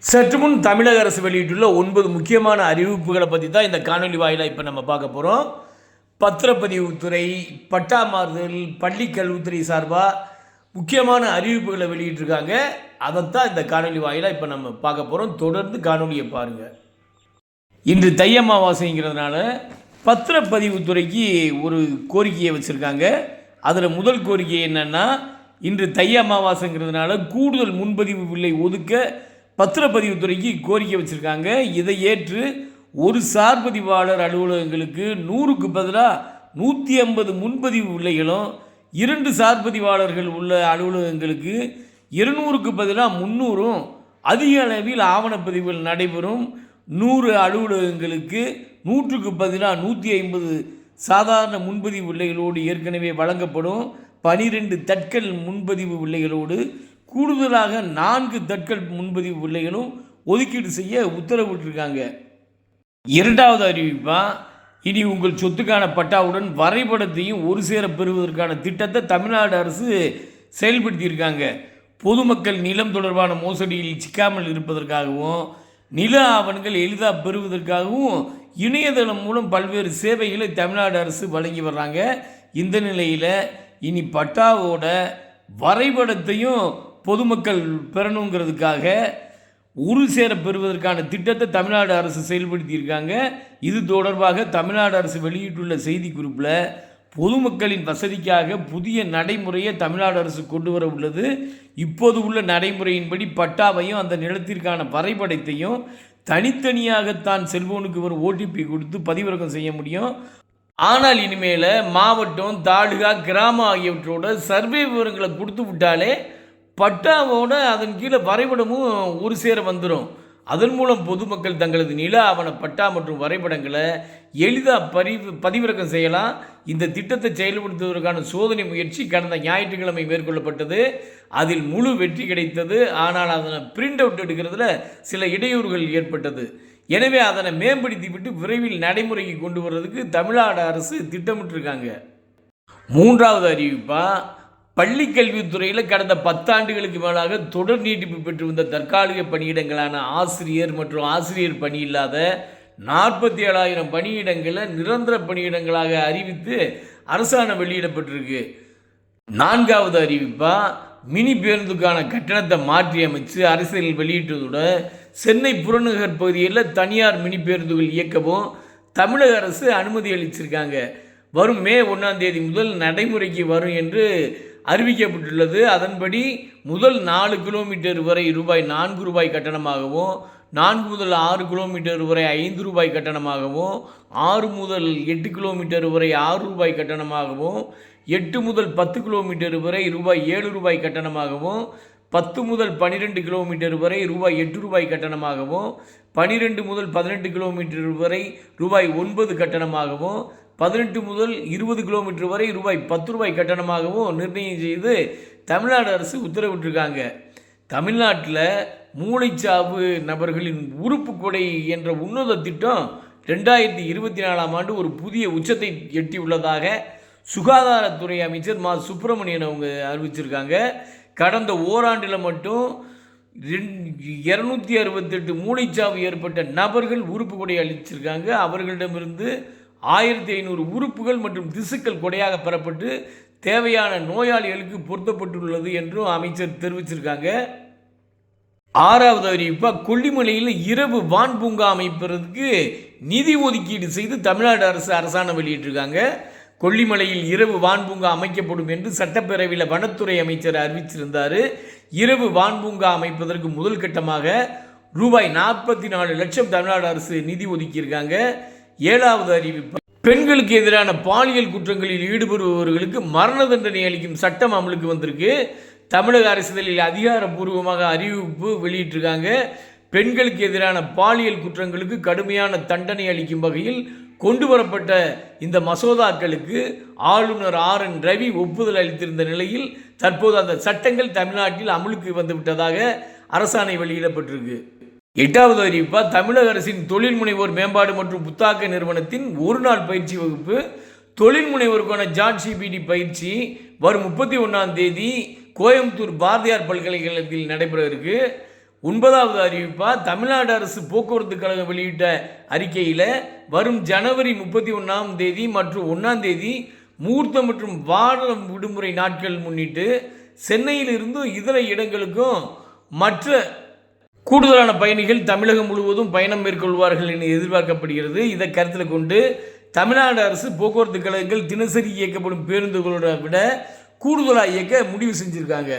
சற்று முன் தமிழக அரசு வெளியிட்டுள்ள 9 முக்கியமான அறிவிப்புகளை பற்றி தான் இந்த காணொலி வாயிலாக இப்போ நம்ம பார்க்க போகிறோம். பத்திரப்பதிவுத்துறை, பட்டா மாறுதல், பள்ளி கல்வித்துறை சார்பாக முக்கியமான அறிவிப்புகளை வெளியிட்டிருக்காங்க. அதைத்தான் இந்த காணொலி வாயிலாக இப்போ நம்ம பார்க்க போகிறோம். தொடர்ந்து காணொலியை பாருங்கள். இன்று தை அமாவாசைங்கிறதுனால பத்திரப்பதிவுத்துறைக்கு ஒரு கோரிக்கையை வச்சுருக்காங்க. அதில் முதல் கோரிக்கை என்னென்னா, இன்று தை அமாவாசைங்கிறதுனால கூடுதல் முன்பதிவு விலை ஒதுக்க பத்திரப்பதிவுத்துறைக்கு கோரிக்கை வச்சுருக்காங்க. இதை ஏற்று ஒரு சார்பதிவாளர் அலுவலகங்களுக்கு 100க்கு பதிலாக 150 முன்பதிவு விலைகளும், 2 சார்பதிவாளர்கள் உள்ள அலுவலகங்களுக்கு 200க்கு பதிலாக 300ம் அதிக அளவில் ஆவணப்பதிவுகள் நடைபெறும் 100 அலுவலகங்களுக்கு 100க்கு பதிலாக 150 சாதாரண முன்பதிவு விலைகளோடு ஏற்கனவே வழங்கப்படும் 12 தட்கல் முன்பதிவு விலைகளோடு கூடுதலாக 4 தட்கல் முன்பதிவு விலைகளும் ஒதுக்கீடு செய்ய உத்தரவிட்டிருக்காங்க. இரண்டாவது அறிவிப்பாக, இனி உங்கள் சொத்துக்கான பட்டாவுடன் வரைபடத்தையும் ஒரு சேர பெறுவதற்கான திட்டத்தை தமிழ்நாடு அரசு செயல்படுத்தியிருக்காங்க. பொதுமக்கள் நிலம் தொடர்பான மோசடியில் சிக்காமல் இருப்பதற்காகவும் நில ஆவணங்கள் எளிதாக பெறுவதற்காகவும் இணையதளம் மூலம் பல்வேறு சேவைகளை தமிழ்நாடு அரசு வழங்கி வர்றாங்க. இந்த நிலையில் இனி பட்டாவோட வரைபடத்தையும் பொதுமக்கள் பெறணுங்கிறதுக்காக ஒரு சேர பெறுவதற்கான திட்டத்தை தமிழ்நாடு அரசு செயல்படுத்தியிருக்காங்க. இது தொடர்பாக தமிழ்நாடு அரசு வெளியிட்டுள்ள செய்திக்குறிப்பில், பொதுமக்களின் வசதிக்காக புதிய நடைமுறையை தமிழ்நாடு அரசு கொண்டு வர உள்ளது. இப்போது உள்ள நடைமுறையின்படி பட்டாவையும் அந்த நிலத்திற்கான வரைபடத்தையும் தனித்தனியாகத்தான் செல்போனுக்கு வரும் ஓடிபி கொடுத்து பதிவிறக்கம் செய்ய முடியும். ஆனால் இனிமேல் மாவட்டம், தாலுகா, கிராமம் ஆகியவற்றோட சர்வே விவரங்களை கொடுத்து விட்டாலே பட்டாவோட அதன் கீழே வரைபடமும் ஒரு சேர வந்துடும். அதன் மூலம் பொதுமக்கள் தங்களது நில ஆவண பட்டா மற்றும் வரைபடங்களை எளிதாக பதிவிறக்கம் செய்யலாம். இந்த திட்டத்தை செயல்படுத்துவதற்கான சோதனை முயற்சி கடந்த ஞாயிற்றுக்கிழமை மேற்கொள்ளப்பட்டது. அதில் முழு வெற்றி கிடைத்தது. ஆனால் அதனை பிரிண்ட் அவுட் எடுக்கிறதுல சில இடையூறுகள் ஏற்பட்டது. எனவே அதனை மேம்படுத்திவிட்டு விரைவில் நடைமுறைக்கு கொண்டு வர்றதுக்கு தமிழ்நாடு அரசு திட்டமிட்டிருக்காங்க. மூன்றாவது அறிவிப்பாக, பள்ளி கல்வித்துறையில் கடந்த 10 ஆண்டுகளுக்கு மேலாக தொடர் நீட்டிப்பு பெற்று வந்த தற்காலிக பணியிடங்களான ஆசிரியர் மற்றும் ஆசிரியர் பணி இல்லாத 47,000 பணியிடங்களை நிரந்தர பணியிடங்களாக அறிவித்து அரசாணை வெளியிடப்பட்டிருக்கு. நான்காவது அறிவிப்பாக, மினி பேருந்துக்கான கட்டணத்தை மாற்றி அமைச்சு அரசியல் வெளியிட்டதுடன் சென்னை புறநகர் பகுதியில் தனியார் மினி பேருந்துகள் இயக்கவும் தமிழக அரசு அனுமதி அளிச்சிருக்காங்க. வரும் மே 1ஆம் தேதி முதல் நடைமுறைக்கு வரும் என்று அறிவிக்கப்பட்டுள்ளது. அதன்படி முதல் 4 கிலோமீட்டர் வரை ரூபாய் 4 கட்டணமாகவும், 4 முதல் 6 கிலோமீட்டர் வரை 5 ரூபாய் கட்டணமாகவும், 6 முதல் 8 கிலோமீட்டர் வரை 6 ரூபாய் கட்டணமாகவும், 8 முதல் 10 கிலோமீட்டர் வரை ரூபாய் 7 கட்டணமாகவும், 10 முதல் 12 கிலோமீட்டர் வரை ரூபாய் 8 கட்டணமாகவும், 12 முதல் 18 கிலோமீட்டர் வரை ரூபாய் 9 கட்டணமாகவும், 18 முதல் 20 கிலோமீட்டர் வரை ரூபாய் 10 கட்டணமாகவும் நிர்ணயம் செய்து தமிழ்நாடு அரசு உத்தரவிட்டிருக்காங்க. தமிழ்நாட்டில் மூளைச்சாவு நபர்களின் உறுப்பு கொடை என்ற உன்னத திட்டம் 2024ஆம் ஆண்டு ஒரு புதிய உச்சத்தை எட்டியுள்ளதாக சுகாதாரத்துறை அமைச்சர் மா சுப்பிரமணியன் அவங்க அறிவிச்சிருக்காங்க. கடந்த ஓராண்டில் மட்டும் 268 மூளைச்சாவு ஏற்பட்ட நபர்கள் உறுப்பு கொடை அளிச்சிருக்காங்க. அவர்களிடமிருந்து 1500 உறுப்புகள் மற்றும் திசுக்கள் கொடையாக பெறப்பட்டு தேவையான நோயாளிகளுக்கு பொருத்தப்பட்டுள்ளது என்றும் அமைச்சர் தெரிவிச்சிருக்காங்க. ஆறாவது அறிவிப்பாக, கொல்லிமலையில் இரவு வான் பூங்கா அமைப்பதற்கு நிதி ஒதுக்கீடு செய்து தமிழ்நாடு அரசு அரசாணை வெளியிட்டிருக்காங்க. கொல்லிமலையில் இரவு வான் பூங்கா அமைக்கப்படும் என்று சட்டப்பேரவையில் வனத்துறை அமைச்சர் அறிவிச்சிருந்தார். இரவு வான் பூங்கா அமைப்பதற்கு முதல் கட்டமாக ரூபாய் 44 லட்சம் தமிழ்நாடு அரசு நிதி ஒதுக்கியிருக்காங்க. ஏழாவது அறிவிப்பு, பெண்களுக்கு எதிரான பாலியல் குற்றங்களில் ஈடுபடுபவர்களுக்கு மரண தண்டனை அளிக்கும் சட்டம் அமலுக்கு வந்திருக்கு. தமிழக அரசியலில் அதிகாரப்பூர்வமாக அறிவிப்பு வெளியிட்டிருக்காங்க. பெண்களுக்கு எதிரான பாலியல் குற்றங்களுக்கு கடுமையான தண்டனை அளிக்கும் வகையில் கொண்டு வரப்பட்ட இந்த மசோதாக்களுக்கு ஆளுநர் RN ரவி ஒப்புதல் அளித்திருந்த நிலையில் தற்போது அந்த சட்டங்கள் தமிழ்நாட்டில் அமலுக்கு வந்துவிட்டதாக அரசாணை வெளியிடப்பட்டிருக்கு. எட்டாவது அறிவிப்பாக, தமிழக அரசின் தொழில் முனைவோர் மேம்பாடு மற்றும் புத்தாக்க நிறுவனத்தின் ஒரு நாள் பயிற்சி வகுப்பு, தொழில் முனைவோருக்கான JAT-CPT பயிற்சி வரும் 31ஆம் தேதி கோயம்புத்தூர் பாரதியார் பல்கலைக்கழகத்தில் நடைபெற இருக்கு. 9வது அறிவிப்பாக தமிழ்நாடு அரசு போக்குவரத்து கழகம் வெளியிட்ட அறிக்கையில் வரும் ஜனவரி 31ஆம் தேதி மற்றும் 1ஆம் தேதி முகூர்த்தம் மற்றும் வார விடுமுறை நாட்கள் முன்னிட்டு சென்னையிலிருந்து இதர இடங்களுக்கும் மற்ற கூடுதலான பயணிகள் தமிழகம் முழுவதும் பயணம் மேற்கொள்வார்கள் என எதிர்பார்க்கப்படுகிறது. இதை கருத்தில் கொண்டு தமிழ்நாடு அரசு போக்குவரத்து கழகங்கள் தினசரி இயக்கப்படும் பேருந்துகளோட விட கூடுதலாக இயக்க முடிவு செஞ்சுருக்காங்க.